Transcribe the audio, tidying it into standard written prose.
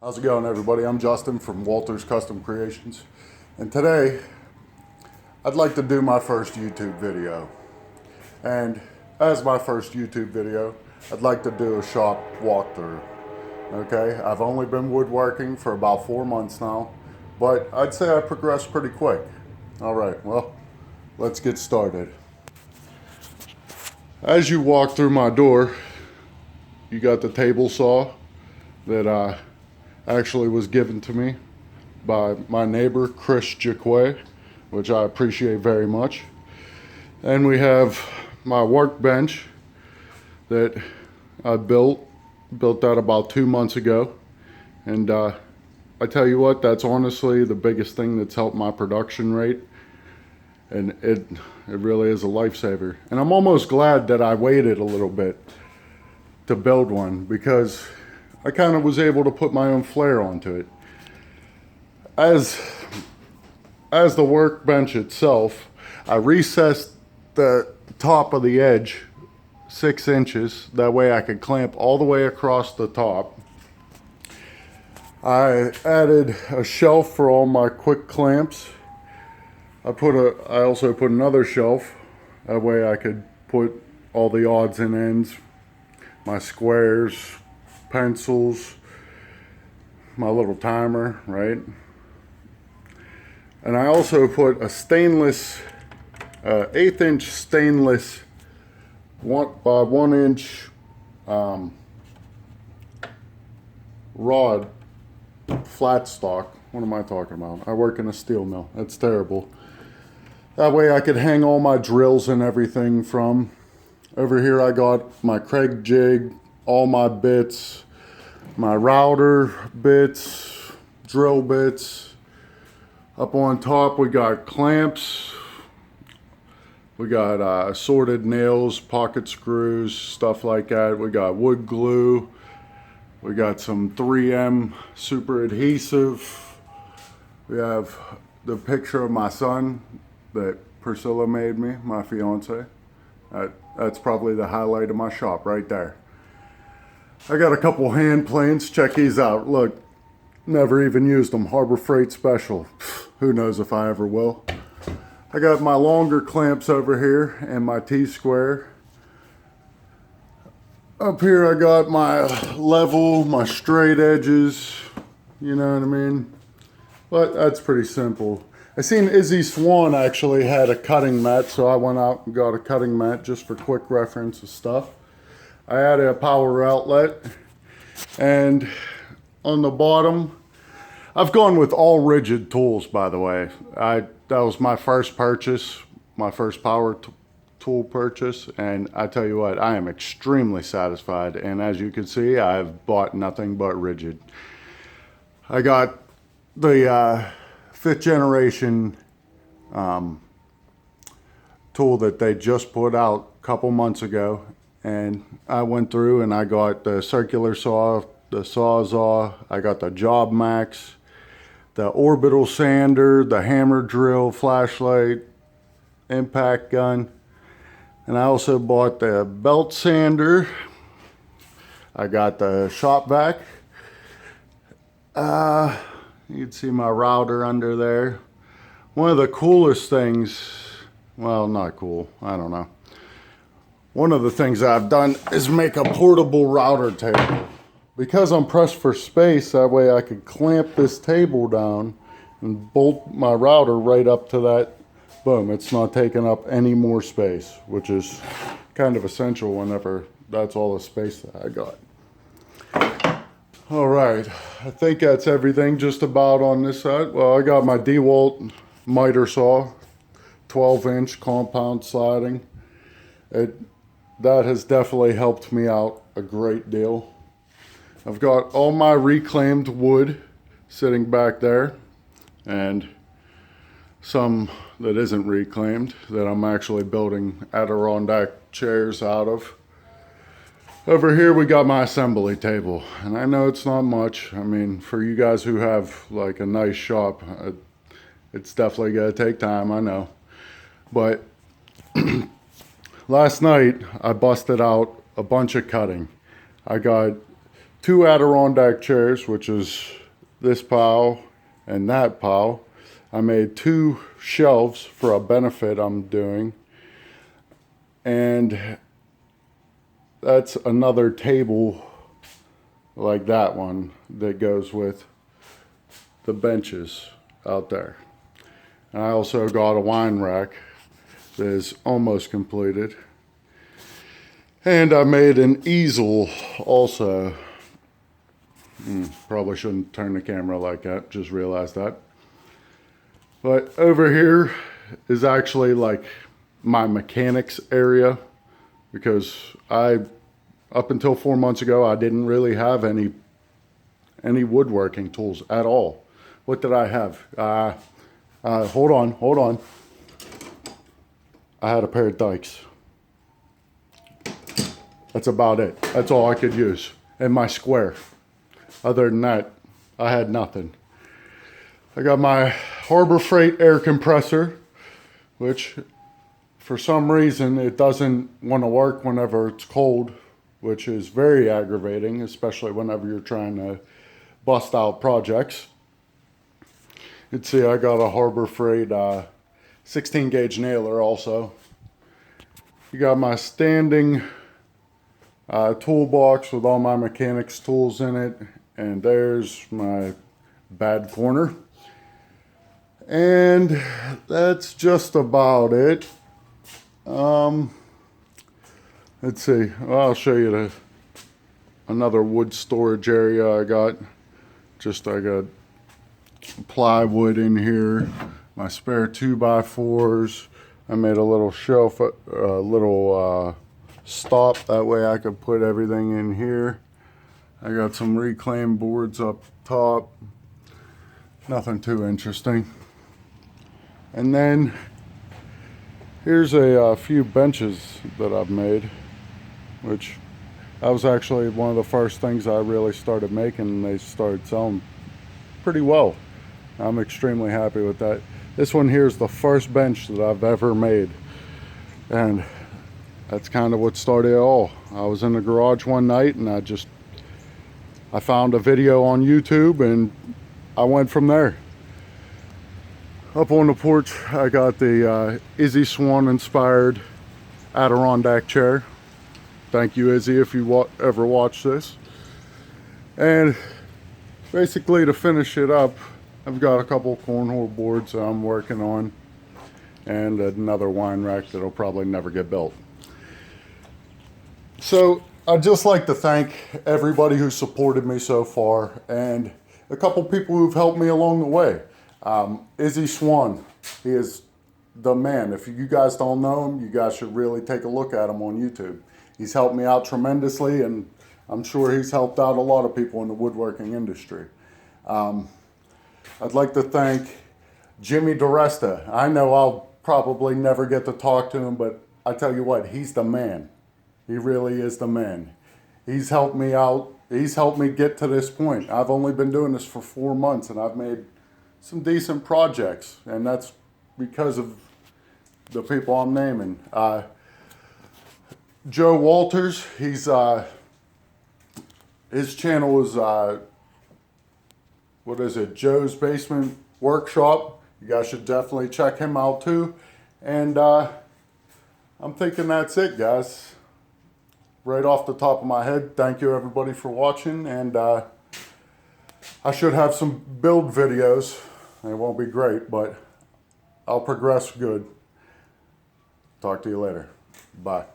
How's it going, everybody? I'm Justin from Walter's Custom Creations, and today I'd like to do my first YouTube video. And as my first YouTube video, I'd like to do a shop walkthrough. Okay, I've only been woodworking for about 4 months now, but I'd say I progressed pretty quick. All right, well, let's get started. As you walk through my door, you got the table saw that actually was given to me by my neighbor Chris Jaquet, which I appreciate very much. And we have my workbench that I built that about 2 months ago. And I tell you what, that's honestly the biggest thing that's helped my production rate. And it really is a lifesaver. And I'm almost glad that I waited a little bit to build one, because I kind of was able to put my own flair onto it. As the workbench itself, I recessed the top of the edge 6 inches. That way I could clamp all the way across the top. I added a shelf for all my quick clamps. I also put another shelf. That way I could put all the odds and ends, my squares, pencils, my little timer, right? And I also put a stainless, 1/8 inch stainless 1 by 1 inch rod flat stock. What am I talking about? I work in a steel mill. That's terrible. That way I could hang all my drills and everything from. Over here I got my Craig jig, all my bits, my router bits, drill bits. Up on top we got clamps, we got assorted nails, pocket screws, stuff like that. We got wood glue, we got some 3M super adhesive. We have the picture of my son that Priscilla made me, my fiance. That's probably the highlight of my shop right there. I got a couple hand planes. Check these out. Look, never even used them. Harbor Freight Special. Who knows if I ever will. I got my longer clamps over here and my T-square. Up here I got my level, my straight edges. You know what I mean? But that's pretty simple. I seen Izzy Swan actually had a cutting mat, so I went out and got a cutting mat just for quick reference of stuff. I added a power outlet, and on the bottom, I've gone with all rigid tools, by the way. That was my first purchase, my first power tool purchase, and I tell you what, I am extremely satisfied, and as you can see, I've bought nothing but rigid. I got the 5th generation tool that they just put out a couple months ago, and I went through and I got the circular saw, the Sawzall, I got the Job Max, the orbital sander, the hammer drill, flashlight, impact gun, and I also bought the belt sander. I got the shop vac. You can see my router under there. One of the coolest things, well, not cool, I don't know. One of the things I've done is make a portable router table. Because I'm pressed for space, that way I could clamp this table down and bolt my router right up to that. Boom, it's not taking up any more space, which is kind of essential whenever that's all the space that I got. All right, I think that's everything just about on this side. Well, I got my DeWalt miter saw, 12-inch compound sliding. That has definitely helped me out a great deal. I've got all my reclaimed wood sitting back there, and some that isn't reclaimed that I'm actually building Adirondack chairs out of. Over here we got my assembly table, and I know it's not much. I mean, for you guys who have like a nice shop, it's definitely gonna take time, I know. But last night I busted out a bunch of cutting. I got 2 Adirondack chairs, which is this pile and that pile. I made 2 shelves for a benefit I'm doing. And that's another table like that one that goes with the benches out there. And I also got a wine rack that is almost completed. And I made an easel also. Probably shouldn't turn the camera like that, just realized that. But over here is actually like my mechanics area, because up until 4 months ago, I didn't really have any woodworking tools at all. What did I have? Hold on. I had a pair of dikes. That's about it. That's all I could use. And my square. Other than that, I had nothing. I got my Harbor Freight air compressor, which for some reason it doesn't want to work whenever it's cold, which is very aggravating, especially whenever you're trying to bust out projects. You can see I got a Harbor Freight 16 gauge nailer also. You got my standing toolbox with all my mechanics tools in it, and there's my bad corner. And that's just about it. Let's see. Well, I'll show you another wood storage area I got. I got plywood in here, my spare 2x4s. I made a little shelf, a little stop, that way I could put everything in here. I got some reclaimed boards up top, nothing too interesting. And then here's a few benches that I've made, which that was actually one of the first things I really started making, and they started selling pretty well. I'm extremely happy with that. This one here is the first bench that I've ever made, and that's kind of what started it all. I was in the garage one night and I found a video on YouTube and I went from there. Up on the porch, I got the Izzy Swan inspired Adirondack chair. Thank you, Izzy, if you ever watch this. And basically, to finish it up, I've got a couple cornhole boards that I'm working on, and another wine rack that'll probably never get built. So I'd just like to thank everybody who supported me so far, and a couple people who've helped me along the way. Izzy Swan, he is the man. If you guys don't know him, you guys should really take a look at him on YouTube. He's helped me out tremendously, and I'm sure he's helped out a lot of people in the woodworking industry. I'd like to thank Jimmy DeResta. I know I'll probably never get to talk to him, but I tell you what, he's the man. He really is the man. He's helped me out. He's helped me get to this point. I've only been doing this for 4 months, and I've made some decent projects, and that's because of the people I'm naming. Joe Walters, his channel is what is it, Joe's Basement Workshop. You guys should definitely check him out too. And I'm thinking that's it, guys. Right off the top of my head, thank you everybody for watching, and I should have some build videos. They won't be great, but I'll progress good. Talk to you later. Bye.